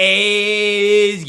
It's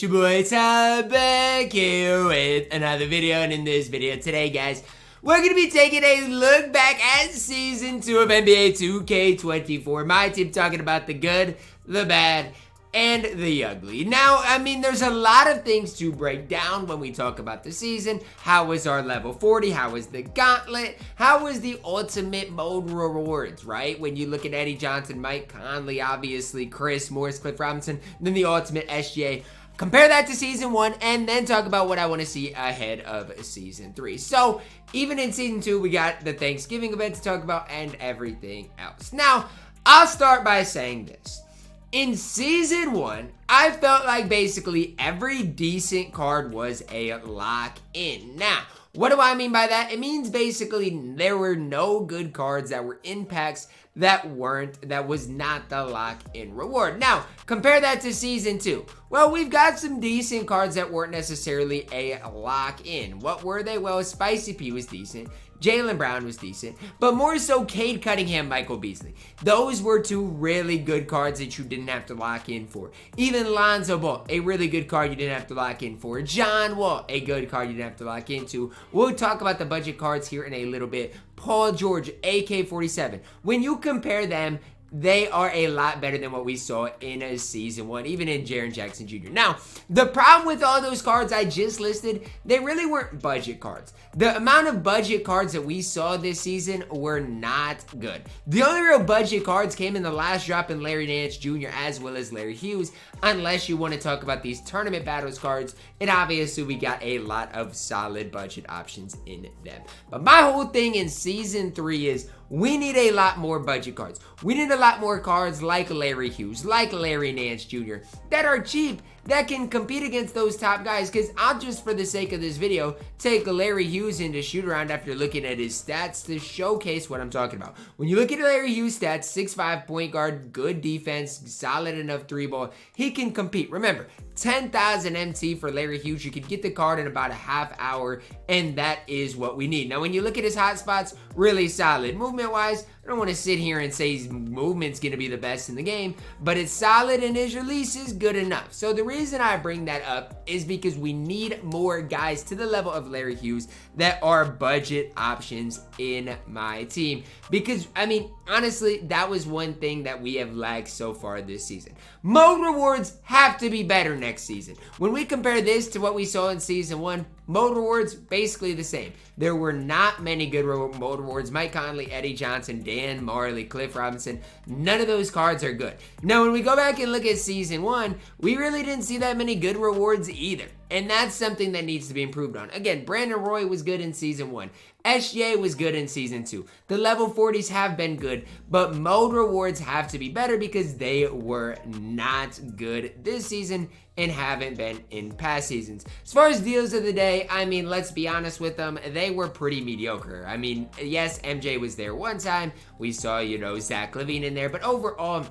your boy Tom back here with another video, and in this video today, guys, we're going to be taking a look back at Season 2 of NBA 2K24 MyTEAM, talking about the good, the bad, and the ugly. Now, I mean, there's a lot of things to break down when we talk about the season. How was our level 40? How was the Gauntlet? How was the ultimate mode rewards, right? When you look at Eddie Johnson, Mike Conley, obviously, Chris Morris, Cliff Robinson, then the ultimate SGA. Compare that to Season 1, and then talk about what I want to see ahead of Season 3. So, even in Season 2, we got the Thanksgiving event to talk about and everything else. Now, I'll start by saying this. In Season 1, I felt like basically every decent card was a lock-in. Now, what do I mean by that? It means basically there were no good cards that were in packs that was not the lock-in reward. Now, compare that to Season 2. Well, we've got some decent cards that weren't necessarily a lock-in. What were they? Well, Spicy P was decent. Jaylen Brown was decent, but more so Cade Cunningham, Michael Beasley. Those were two really good cards that you didn't have to lock in for. Even Lonzo Ball, a really good card you didn't have to lock in for. John Wall, a good card you didn't have to lock into. We'll talk about the budget cards here in a little bit. Paul George, AK-47. When you compare them, they are a lot better than what we saw in Season 1, even in Jaren Jackson Jr. Now, the problem with all those cards I just listed, they really weren't budget cards. The amount of budget cards that we saw this season were not good. The only real budget cards came in the last drop in Larry Nance Jr. as well as Larry Hughes, unless you want to talk about these tournament battles cards, and obviously we got a lot of solid budget options in them. But my whole thing in Season 3 is we need a lot more budget cards. We need a lot more cards like Larry Hughes, like Larry Nance Jr. that are cheap, that can compete against those top guys. Because I'll just, for the sake of this video, take Larry Hughes into shoot around after looking at his stats to showcase what I'm talking about. When you look at Larry Hughes' stats, 6'5", point guard, good defense, solid enough three ball, he can compete. Remember, 10,000 MT for Larry Hughes. You could get the card in about a half hour, and that is what we need. Now, when you look at his hot spots, really solid. Movement-wise, I don't want to sit here and say his movement's going to be the best in the game, but it's solid and his release is good enough. So the reason I bring that up is because we need more guys to the level of Larry Hughes that are budget options in my team. Because, I mean, honestly, that was one thing that we have lacked so far this season. Mode rewards have to be better next season. When we compare this to what we saw in Season 1, mode rewards, basically the same. There were not many good mode rewards. Mike Conley, Eddie Johnson, Dan Marley, Cliff Robinson, none of those cards are good. Now, when we go back and look at Season 1, we really didn't see that many good rewards either. And that's something that needs to be improved on. Again, Brandon Roy was good in Season 1. SGA was good in Season 2. The level 40s have been good, but mode rewards have to be better because they were not good this season and haven't been in past seasons. As far as deals of the day, I mean, let's be honest with them, they were pretty mediocre. I mean, yes, MJ was there one time. We saw, Zach LaVine in there, but overall,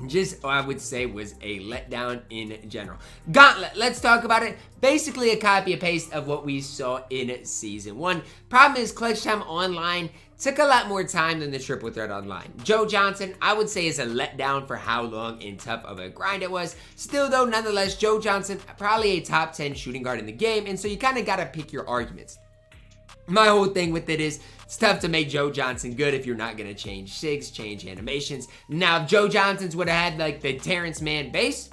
just, I would say, was a letdown in general. Gauntlet, let's talk about it. Basically a copy and paste of what we saw in Season 1. Problem is, Clutch Time Online took a lot more time than the Triple Threat Online. Joe Johnson, I would say, is a letdown for how long and tough of a grind it was. Still, though, nonetheless, Joe Johnson, probably a top 10 shooting guard in the game, and so you kind of got to pick your arguments. My whole thing with it is, it's tough to make Joe Johnson good if you're not going to change SIGs, change animations. Now, if Joe Johnson's would have had, like, the Terrence Mann base,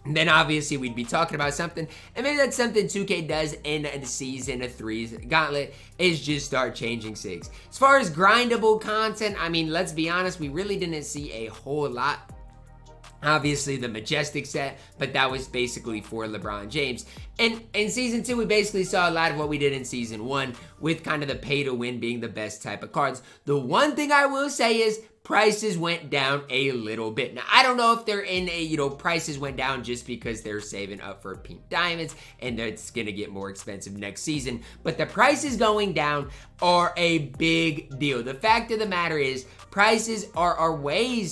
then obviously we'd be talking about something. And maybe that's something 2K does in Season 3's Gauntlet, is just start changing SIGs. As far as grindable content, I mean, let's be honest, we really didn't see a whole lot. Obviously the Majestic set, but that was basically for LeBron James. And in Season 2, we basically saw a lot of what we did in Season 1, with kind of the pay to win being the best type of cards. The one thing I will say is prices went down a little bit. Now, I don't know if they're in a, prices went down just because they're saving up for pink diamonds and it's going to get more expensive next season, but the prices going down are a big deal. The fact of the matter is, prices are way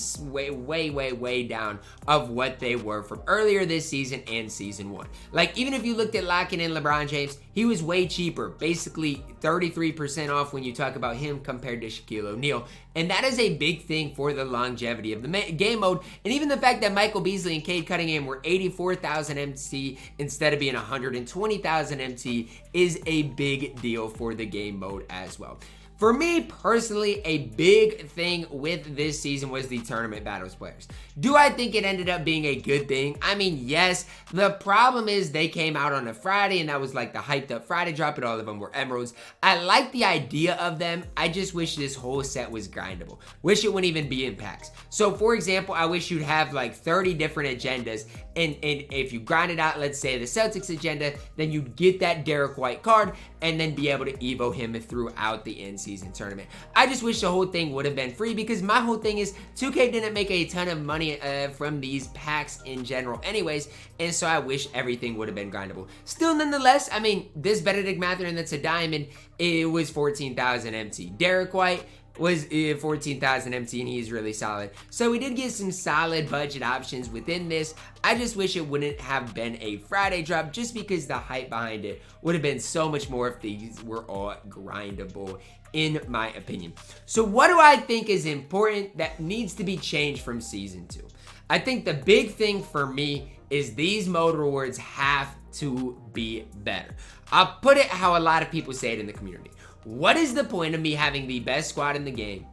down of what they were from earlier this season and Season 1. Like, even if you looked at locking in LeBron James, he was way cheaper, basically 33% off when you talk about him compared to Shaquille O'Neal. And that is a big thing for the longevity of the game mode. And even the fact that Michael Beasley and Cade Cunningham were 84,000 MT instead of being 120,000 MT is a big deal for the game mode as well. For me personally, a big thing with this season was the tournament battles players. Do I think it ended up being a good thing? I mean, yes. The problem is they came out on a Friday and that was like the hyped up Friday drop and all of them were emeralds. I like the idea of them. I just wish this whole set was grindable. Wish it wouldn't even be in packs. So for example, I wish you'd have like 30 different agendas and if you grind it out, let's say the Celtics agenda, then you'd get that Derek White card and then be able to evo him throughout the in-season tournament. I just wish the whole thing would have been free because my whole thing is 2K didn't make a ton of money from these packs in general anyways, and so I wish everything would have been grindable. Still, nonetheless, I mean, this Benedict Mathurin that's a diamond, it was 14,000 MT. Derek White was 14,000 MT and he's really solid. So we did get some solid budget options within this. I just wish it wouldn't have been a Friday drop just because the hype behind it would have been so much more if these were all grindable, in my opinion. So what do I think is important that needs to be changed from Season 2? I think the big thing for me is these mode rewards have to be better. I'll put it how a lot of people say it in the community. What is the point of me having the best squad in the game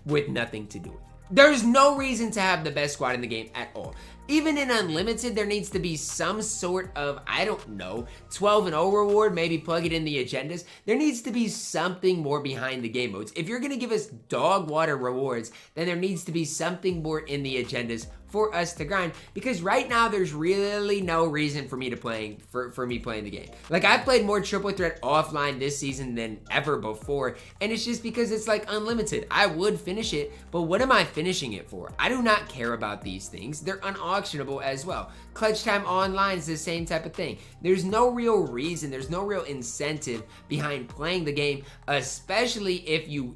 with nothing to do with it? There's no reason to have the best squad in the game at all. Even in Unlimited, there needs to be some sort of, I don't know, 12-0 reward, maybe plug it in the agendas. There needs to be something more behind the game modes. If you're going to give us dog water rewards, then there needs to be something more in the agendas for us to grind, because right now there's really no reason for me to playing the game. Like, I've played more triple threat offline this season than ever before, and it's just because it's like Unlimited. I would finish it, but what am I finishing it for? I do not care about these things. They're unauctionable as well. Clutch Time Online is the same type of thing. There's no real reason, there's no real incentive behind playing the game, especially if you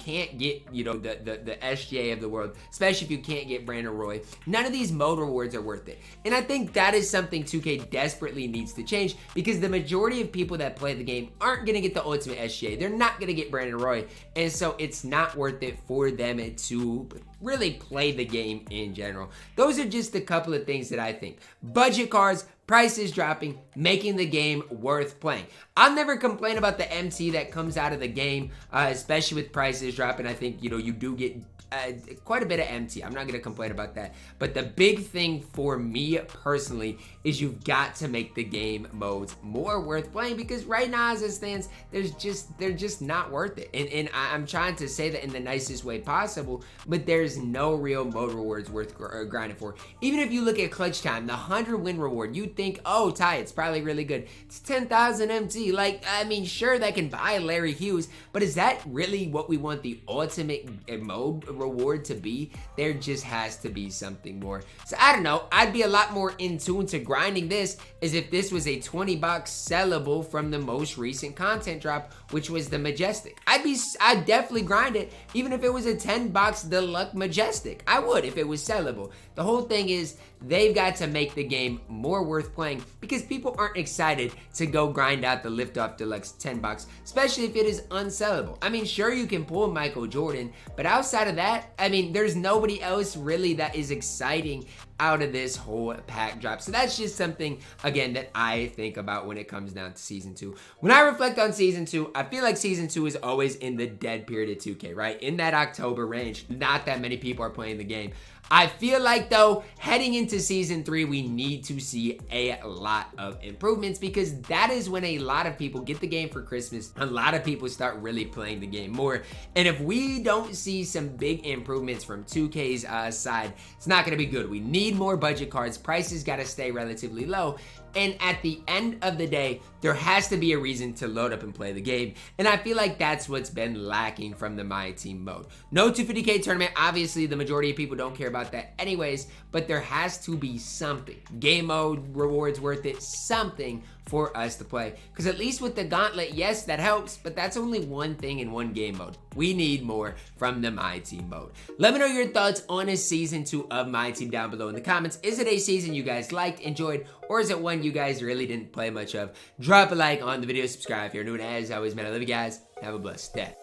can't get, the SGA of the world, especially if you can't get Brandon Roy. None of these mode rewards are worth it. And I think that is something 2K desperately needs to change, because the majority of people that play the game aren't going to get the ultimate SGA. They're not going to get Brandon Roy. And so it's not worth it for them to really play the game in general. Those are just a couple of things that I think. Budget cards, prices dropping, making the game worth playing. I'll never complain about the MT that comes out of the game, especially with prices dropping. I think, you do get quite a bit of MT. I'm not going to complain about that. But the big thing for me personally is you've got to make the game modes more worth playing, because right now as it stands, they're just not worth it. And I'm trying to say that in the nicest way possible, but there's no real mode rewards worth grinding for. Even if you look at Clutch Time, the 100 win reward, you'd think, oh, Ty, it's probably really good. It's 10,000 MT. Like, I mean, sure, that can buy Larry Hughes, but is that really what we want the ultimate mode reward to be? There just has to be something more. So I don't know, I'd be a lot more in tune to grinding this as if this was a 20 box sellable from the most recent content drop, which was the Majestic. I'd definitely grind it even if it was a 10 box deluxe Majestic. I would if it was sellable. The whole thing is they've got to make the game more worth playing, because people aren't excited to go grind out the Liftoff Deluxe 10 box, especially if it is unsellable. I mean, sure, you can pull Michael Jordan, but outside of that, I mean, there's nobody else really that is exciting out of this whole pack drop. So that's just something, again, that I think about when it comes down to Season 2. When I reflect on Season 2, I feel like Season 2 is always in the dead period of 2K, right? In that October range, not that many people are playing the game. I feel like, though, heading into Season 3, we need to see a lot of improvements, because that is when a lot of people get the game for Christmas. A lot of people start really playing the game more. And if we don't see some big improvements from 2K's side, it's not going to be good. We need more budget cards. Prices got to stay relatively low. And at the end of the day, there has to be a reason to load up and play the game. And I feel like that's what's been lacking from the MyTEAM mode. No 250K tournament. Obviously, the majority of people don't care about that anyways, but there has to be something. Game mode, rewards worth it, something for us to play. Because at least with the Gauntlet, yes, that helps, but that's only one thing in one game mode. We need more from the MyTEAM mode. Let me know your thoughts on a Season 2 of MyTEAM down below in the comments. Is it a season you guys liked, enjoyed, or is it one you guys really didn't play much of? Drop a like on the video, subscribe if you're new, and as always, man, I love you guys. Have a blessed day.